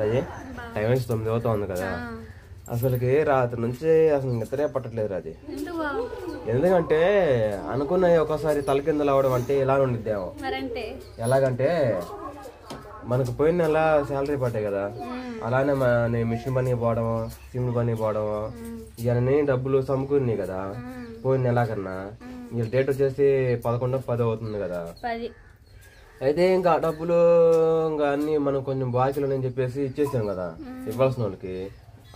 అదే టైం 9 అవుతుంది కదా, అసలుకి రాత్రి నుంచి అసలు నిద్రే పట్టట్లేదు రాజీ. ఎందుకంటే అనుకున్నాయి ఒకసారి తల కిందలు అవడం అంటే ఇలా ఉండిద్దేమో. ఎలాగంటే మనకు పోయిన నెల శాలరీ పడ్డాయి కదా, అలానే మన మిషన్ పని పోవడం, సిమ్ పని పోవడం, ఇవన్నీ డబ్బులు సమకూరినాయి కదా పోయిన నెల కన్నా. ఈ డేట్ వచ్చేసి 11/10 అవుతుంది కదా. అయితే ఇంకా డబ్బులు ఇంకా అన్ని మనం కొంచెం బాకీలు అని చెప్పేసి ఇచ్చేసాం కదా ఇవ్వాల్సిన వాళ్ళకి.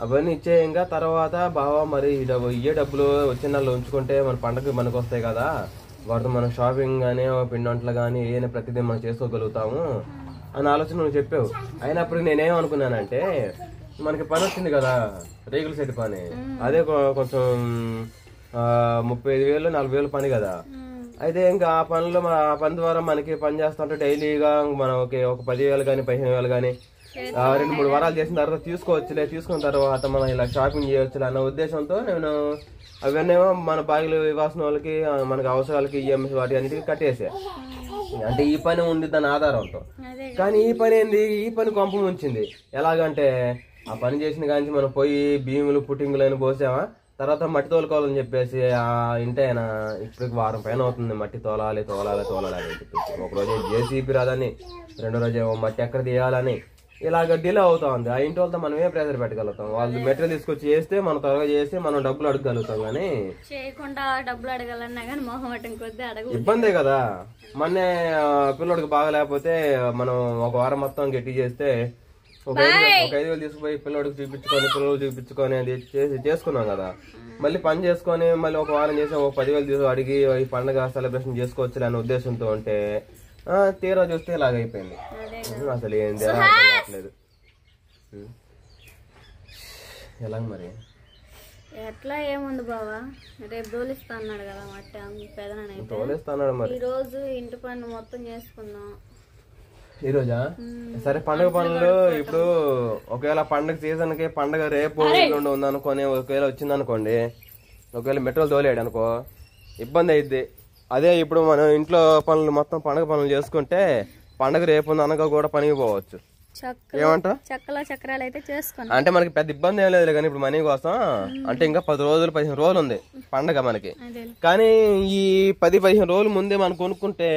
అవన్నీ ఇచ్చే ఇంకా తర్వాత బావా మరి ఇయ్యే డబ్బులు వచ్చిన నెలలో ఉంచుకుంటే మన పండగకి మనకు వస్తాయి కదా, వాటితో మనం షాపింగ్ కానీ పిండి వంటలు కానీ ఏదైనా ప్రతిదీ మనం చేసుకోగలుగుతాము అని ఆలోచన నువ్వు చెప్పావు. అయినప్పుడు నేనేమనుకున్నానంటే మనకి పని వచ్చింది కదా రేగుల సెట్ పని, అదే కొంచెం 35,000 40,000 పని కదా. అయితే ఇంకా ఆ పనిలో ఆ పని ద్వారా మనకి పని చేస్తుంటే డైలీగా మనం ఒక 10,000 కానీ 15,000 కానీ 2-3 వారాలు చేసిన తర్వాత తీసుకోవచ్చులే, తీసుకున్న తర్వాత మనం ఇలా షాపింగ్ చేయొచ్చులే అన్న ఉద్దేశంతో నేను అవన్నీమో మన బాగిలు ఇవ్వాల్సిన వాళ్ళకి మనకి అవసరాలకి ఈఎంఐ వాటి అన్నిటికీ కట్టేసా. అంటే ఈ పని ఉంది దాని ఆధారంతో. కానీ ఈ పని ఏంది, ఈ పని కొంప ముంచింది. ఎలాగంటే ఆ పని చేసిన కానీ మనం పోయి భీములు పుట్టింగులు అని పోసామా, తర్వాత మట్టి తోలుకోవాలని చెప్పేసి ఆ ఇంటైనా ఇప్పటికి వారం పైన అవుతుంది మట్టి తోలాలి అని చెప్పేసి. ఒకరోజు జేసీబీ రాదని, రెండో రోజు ఏమో మట్టి ఎక్కడ తీయాలని ఇలాగ డిలే అవుతా ఉంది. ఆ ఇంటి వాళ్ళతో మనం ఏం ప్రెజర్ పెట్టగలుగుతాం, వాళ్ళు మెటీరియల్ తీసుకొచ్చి చేస్తే మనం త్వరగా చేసి మనం డబ్బులు అడగగలుగుతాం. కానీ చేయకుండా డబ్బులు అడగాలన్నా కానీ మొహమాటం కొద్ది ఇబ్బందే కదా. మొన్నే పిల్లోడికి బాగా లేకపోతే మనం ఒక వారం మొత్తం గట్టి చేస్తే ఒక 5,000 తీసుకుపోయి పిల్లోడికి చూపించుకొని అది చేసుకున్నాం కదా. మళ్ళీ పని చేసుకొని మళ్ళీ ఒక వారం చేసి ఒక 10,000 అడిగి ఈ పండుగ సెలబ్రేషన్ చేసుకోవచ్చు అనే ఉద్దేశంతో ఉంటే తీరా చూస్తే ఇలాగైపోయింది. అసలు ఏంది అర్థం ఎలాగ మరి ఎట్లా ఏముంది బావా, రేపు తోలిస్తా అన్నాడు కదా మట్టి తోలిస్తా అన్నాడు. మరి ఈ రోజు ఇంటి పని మొత్తం చేసుకుందాం ఈ రోజా. సరే పండుగ పనులు ఇప్పుడు ఒకవేళ పండుగ సీజన్ కి పండుగ రేపు ఎల్లుండి ఉందనుకోని ఒకవేళ వచ్చిందనుకోండి, ఒకవేళ మెట్రోలు తోలేడు అనుకో ఇబ్బంది అయిద్ది. అదే ఇప్పుడు మనం ఇంట్లో పనులు మొత్తం పండుగ పనులు చేసుకుంటే పండుగ రేపు అనగా కూడా పనికి పోవచ్చు. ఏమంటా చక్కల చక్రాలు అయితే చేసుకున్నాం అంటే మనకి పెద్ద ఇబ్బంది ఏం లేదు. కానీ ఇప్పుడు మనీ కోసం అంటే ఇంకా 10 రోజులు 15 రోజులు ఉంది పండుగ మనకి. కానీ ఈ 10-15 రోజులు ముందే మనం కొనుక్కుంటే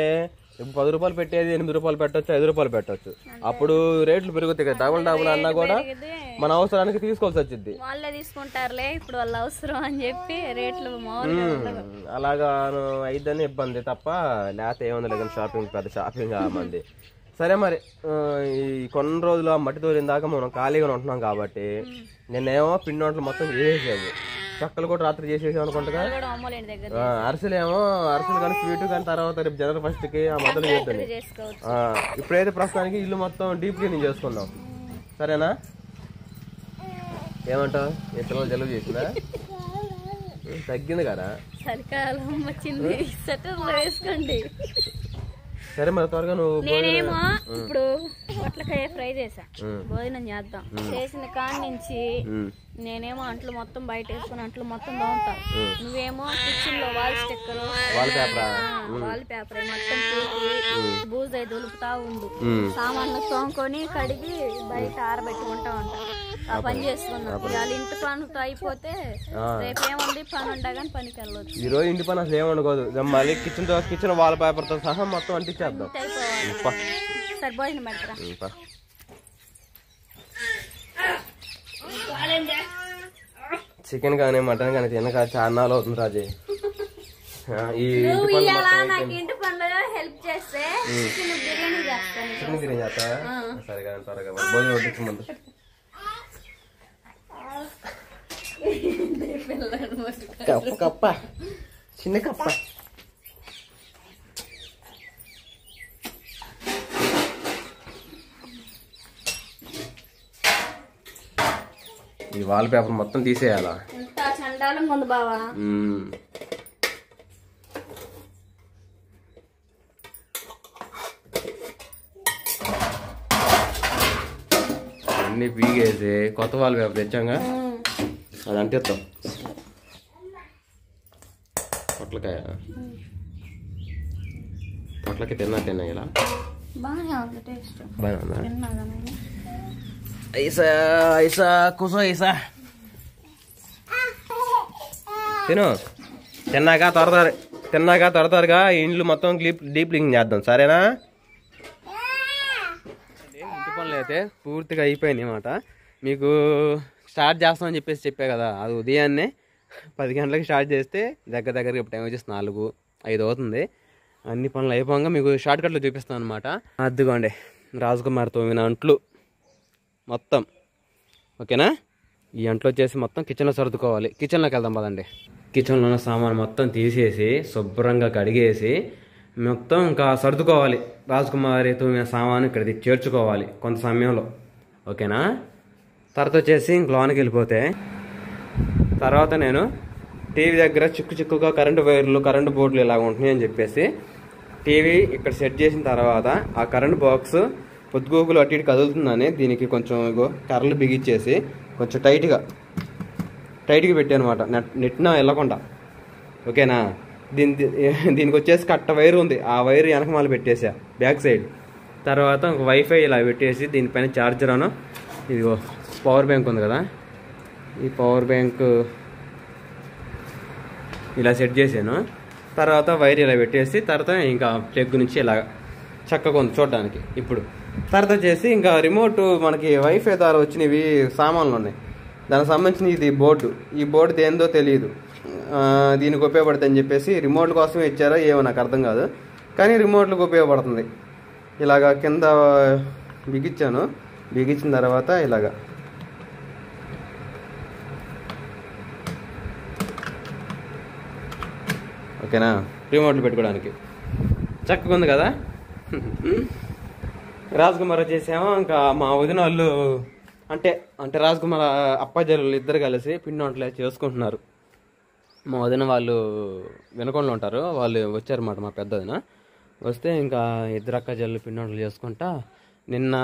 ఇప్పుడు 10 రూపాయలు పెట్టేది 8 రూపాయలు పెట్టొచ్చు, 5 రూపాయలు పెట్టొచ్చు. అప్పుడు రేట్లు పెరుగుతాయి కదా, డబుల్ అన్నా కూడా మన అవసరానికి తీసుకోవాల్సి వచ్చింది. వాళ్ళే తీసుకుంటారులే ఇప్పుడు వాళ్ళ అవసరం అని చెప్పి రేట్లు అలాగా అయిద్దని ఇబ్బంది తప్ప లేకపోతే ఏముంది లేదు. షాపింగ్ పెద్ద షాపింగ్ మంది. సరే మరి ఈ కొన్ని రోజులు మట్టి తోలిన దాకా మనం ఖాళీగా ఉంటున్నాం కాబట్టి నేనేమో పిండి వంటలు మొత్తం చేసేసాము. చక్కలు కూడా రాత్రి చేసేసాం అనుకుంటా. అరిసెలు కానీ స్వీట్ కానీ తర్వాత రేపు జనవరి 1st కి ఆ మొదలు చేద్దాం. ఇప్పుడైతే ప్రస్తుతానికి ఇల్లు మొత్తం డీప్ క్లీనింగ్ చేసుకుందాం. సరేనా? ఏమంటావు? ఏ పిల్లలు జలుబు చేసిందా? తగ్గింది కదా. సరే మరి త్వరగా నువ్వు. నేనేమో ఇప్పుడు పొట్లకాయ ఫ్రై చేసా, భోజనం చేద్దాం చేసిన కాడి నుంచి నేనేమో అంట్లు మొత్తం బయట వేసుకుని అంట్లు మొత్తం తోముతా. నువ్వేమో కిచెన్ లో వాల్ స్టిక్కర్ వాల్ పేపర్ మొత్తం తీసి బూజై దులుపుతా ఉండు. సామాన్లు తోముకొని కడిగి బయట ఆరబెట్టుకుంటా ఉంటా. ఆ పని చేసుకున్నాం. ఇవాళ ఇంటి పనులతో అయిపోతే రేపు ఏముంది పని ఉండా కానీ పనికి వెళ్ళొచ్చు. ఈ రోజు ఇంటి పని అసలు ఏమనుకోదు. మళ్ళీ కిచెన్ వాల్ పేపర్ తో సహా మొత్తం అంటించేద్దాం. సరే భోజనం పెడతారా? చికెన్ కానీ మటన్ కానీ తినక చాలా అవుతుంది రాజే. ఇంటి పనులు హెల్ప్ చేస్తే బిర్యానీ చేస్తా. సరే కానీ త్వరగా భోజనం వడ్డించు ముందు. కప్ప చిన్న కప్ప. ఈ వాల్ పేపర్ మొత్తం తీసేయాలా? ముందు బావా అన్ని పీగేసి కొత్త వాల్ పేపర్ తెచ్చాగా అది అంటిస్తాం. పొట్లకాయ పొట్లకి తిన్నా ఇలా బాగానే ఉంది టేస్ట్. బాగానే ఉందా? తిన్నాగా నేను. ఐసా ఐసా కూసో ఐసా తిను. తిన్నాక త్వరగా ఇండ్లు మొత్తం డీప్ క్లీనింగ్ చేద్దాం, సరేనా? ఇంటి పనులు అయితే పూర్తిగా అయిపోయినాయి అన్నమాట. మీకు స్టార్ట్ చేస్తామని చెప్పా కదా, అది ఉదయాన్నే 10 గంటలకి స్టార్ట్ చేస్తే దగ్గరగా ఇప్పుడు టైం వచ్చేసి 4-5 అవుతుంది. అన్ని పనులు అయిపోగా మీకు షార్ట్ కట్లో చూపిస్తాను అనమాట. అదిగోండి రాజకుమార్ తోమిన అంట్లు మొత్తం, ఓకేనా? ఈ అంట్లు వచ్చేసి మొత్తం కిచెన్లో సర్దుకోవాలి. కిచెన్లోకి వెళ్దాం పదండి. కిచెన్లో ఉన్న సామాన్ మొత్తం తీసేసి శుభ్రంగా కడిగేసి మొత్తం ఇంకా సర్దుకోవాలి. రాజకుమారి తోమిన సామాను ఇక్కడ చేర్చుకోవాలి కొంత సమయంలో, ఓకేనా? తర్వాత వచ్చేసి ఇంక లోనికి వెళ్ళిపోతే తర్వాత నేను టీవీ దగ్గర చిక్కుగా కరెంటు వైర్లు కరెంటు బోర్డులు ఇలాగ ఉంటున్నాయి అని చెప్పేసి టీవీ ఇక్కడ సెట్ చేసిన తర్వాత ఆ కరెంట్ బాక్స్ పొద్దుగోగులు అటు ఇటు కదులుతుందని దీనికి కొంచెం కర్రలు బిగించేసి కొంచెం టైట్గా పెట్టాను అనమాట, నెట్న వెళ్ళకుండా, ఓకేనా? దీనికి వచ్చేసి కట్ట వైర్ ఉంది, ఆ వైర్ వెనకమాల పెట్టేసా బ్యాక్ సైడ్. తర్వాత ఒక వైఫై ఇలా పెట్టేసి దీనిపైన ఛార్జర్ అను ఇదిగో పవర్ బ్యాంక్ ఉంది కదా, ఈ పవర్ బ్యాంక్ ఇలా సెట్ చేశాను. తర్వాత వైర్ ఇలా పెట్టేసి తర్వాత ఇంకా ప్లగ్ నుంచి ఇలా చక్కగా ఉంది చూడడానికి. ఇప్పుడు తర్వాత వచ్చేసి ఇంకా రిమోట్ మనకి వైఫై ద్వారా వచ్చినవి సామాన్లు ఉన్నాయి, దానికి సంబంధించిన ఇది బోర్డు. ఈ బోర్డు దేందో తెలియదు, దీనికి ఉపయోగపడుతుంది అని చెప్పేసి రిమోట్ల కోసమే ఇచ్చారో ఏమో నాకు అర్థం కాదు, కానీ రిమోట్లకు ఉపయోగపడుతుంది. ఇలాగా కింద బిగించాను, బిగించిన తర్వాత ఇలాగా ఓకేనా, రిమోట్లు పెట్టుకోవడానికి చక్కగా ఉంది కదా. రాజకుమార్ వచ్చేసేమో ఇంకా మా వదిన వాళ్ళు అంటే రాజకుమార్ అప్పాజీలు ఇద్దరు కలిసి పిండి వంటలు చేసుకుంటున్నారు. మా వదిన వాళ్ళు వినకుండా ఉంటారు, వాళ్ళు వచ్చారన్నమాట. మా పెద్ద వదిన వస్తే ఇంకా ఇద్దరు అక్కజల్లు పిండి వంటలు చేసుకుంటా నిన్న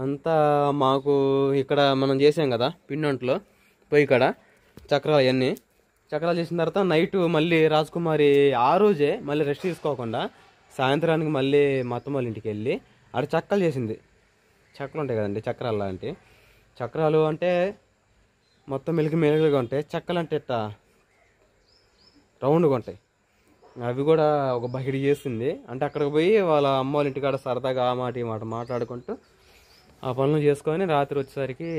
అంతా మాకు ఇక్కడ మనం చేసాం కదా పిండి వంటలు పొయ్యి కాడ చక్రాలు అవన్నీ చక్రాలు చేసిన తర్వాత నైట్ మళ్ళీ రాజకుమారి ఆ రోజే మళ్ళీ రెస్ట్ తీసుకోకుండా సాయంత్రానికి మళ్ళీ మా అత్తమ్మ వాళ్ళ ఇంటికి వెళ్ళి ఆడ చక్కలు చేసింది. చక్కలు ఉంటాయి కదండి, చక్రాలు లాంటి చక్రాలు అంటే మొత్తం మెలుగుగా ఉంటాయి. చక్కలు అంటే ఇట్లా రౌండ్గా ఉంటాయి. అవి కూడా ఒక బకెట్ చేసింది. అంటే అక్కడికి పోయి వాళ్ళ అమ్మ వాళ్ళ ఇంటికాడ సరదాగా ఆ మాట ఈ మాట మాట్లాడుకుంటూ ఆ పనులు చేసుకొని రాత్రి వచ్చేసరికి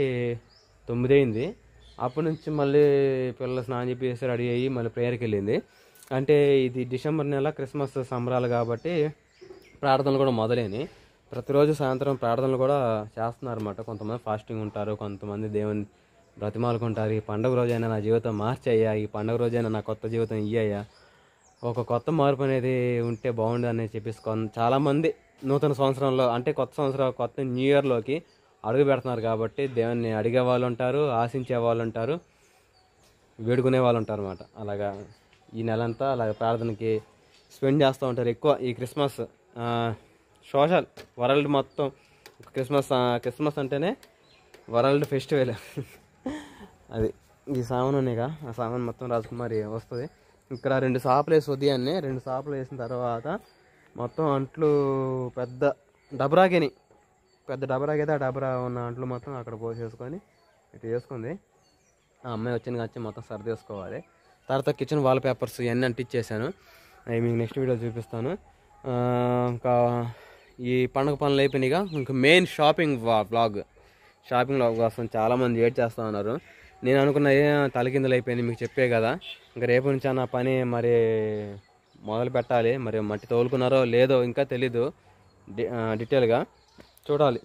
9 అయింది. అప్పటి నుంచి మళ్ళీ పిల్లలు స్నానం చెప్పేసి రెడీ అయ్యి మళ్ళీ ప్రేయర్కి వెళ్ళింది. అంటే ఇది డిసెంబర్ నెల క్రిస్మస్ సంబరాలు కాబట్టి ప్రార్థనలు కూడా మొదలైనవి. ప్రతిరోజు సాయంత్రం ప్రార్థనలు కూడా చేస్తున్నారన్నమాట. కొంతమంది ఫాస్టింగ్ ఉంటారు, కొంతమంది దేవుని బ్రతిమాలుకుంటారు. ఈ పండుగ రోజైనా నా జీవితం మార్చయ్యా, ఈ పండుగ రోజైనా నా కొత్త జీవితం ఇయ్యయ్యా, ఒక కొత్త మార్పు అనేది ఉంటే బాగుండు అని చెప్పేసి చాలామంది నూతన సంవత్సరంలో అంటే కొత్త సంవత్సరం కొత్త న్యూ ఇయర్లోకి అడుగు పెడుతున్నారు. కాబట్టి దేవుణ్ణి అడిగే వాళ్ళు ఉంటారు, ఆశించే వాళ్ళు ఉంటారు, వేడుకునే వాళ్ళు ఉంటారు అన్నమాట. అలాగా ఈ నెలంతా అలాగ ప్రార్థనకి స్పెండ్ చేస్తూ ఉంటారు ఎక్కువ. ఈ క్రిస్మస్ సోషల్ వరల్డ్ మొత్తం క్రిస్మస్ అంటేనే వరల్డ్ ఫెస్టివల్. అది ఈ సామాన్ ఉన్నాయిగా, ఆ సామాన్ మొత్తం రాజకుమారి వస్తుంది. ఇక్కడ 2 సాపులు వేసి ఉదయాన్నే 2 సాపులు వేసిన తర్వాత మొత్తం అంట్లు పెద్ద డబరాకి అయితే ఆ డబరా ఉన్న అంట్లు మొత్తం అక్కడ పోసేసుకొని ఇటు చేసుకుంది. ఆ అమ్మాయి వచ్చి మొత్తం సర్దేసుకోవాలి. తర్వాత కిచెన్ వాల్ పేపర్స్ ఇవన్నీ అంటించేసాను, అవి మీకు నెక్స్ట్ వీడియో చూపిస్తాను. ఇంకా ఈ పండుగ పనులు అయిపోయినాయిగా. ఇంకా మెయిన్ షాపింగ్ వ్లాగ్ కోసం చాలామంది వెయిట్ చేస్తూ ఉన్నారు. నేను అనుకున్న తలకిందులు అయిపోయింది మీకు చెప్పే కదా. ఇంకా రేపు నుంచి నా పని మరి మొదలు పెట్టాలి. మరి మట్టి తోలుకున్నారో లేదో ఇంకా తెలీదు, డీటెయిల్గా చూడాలి.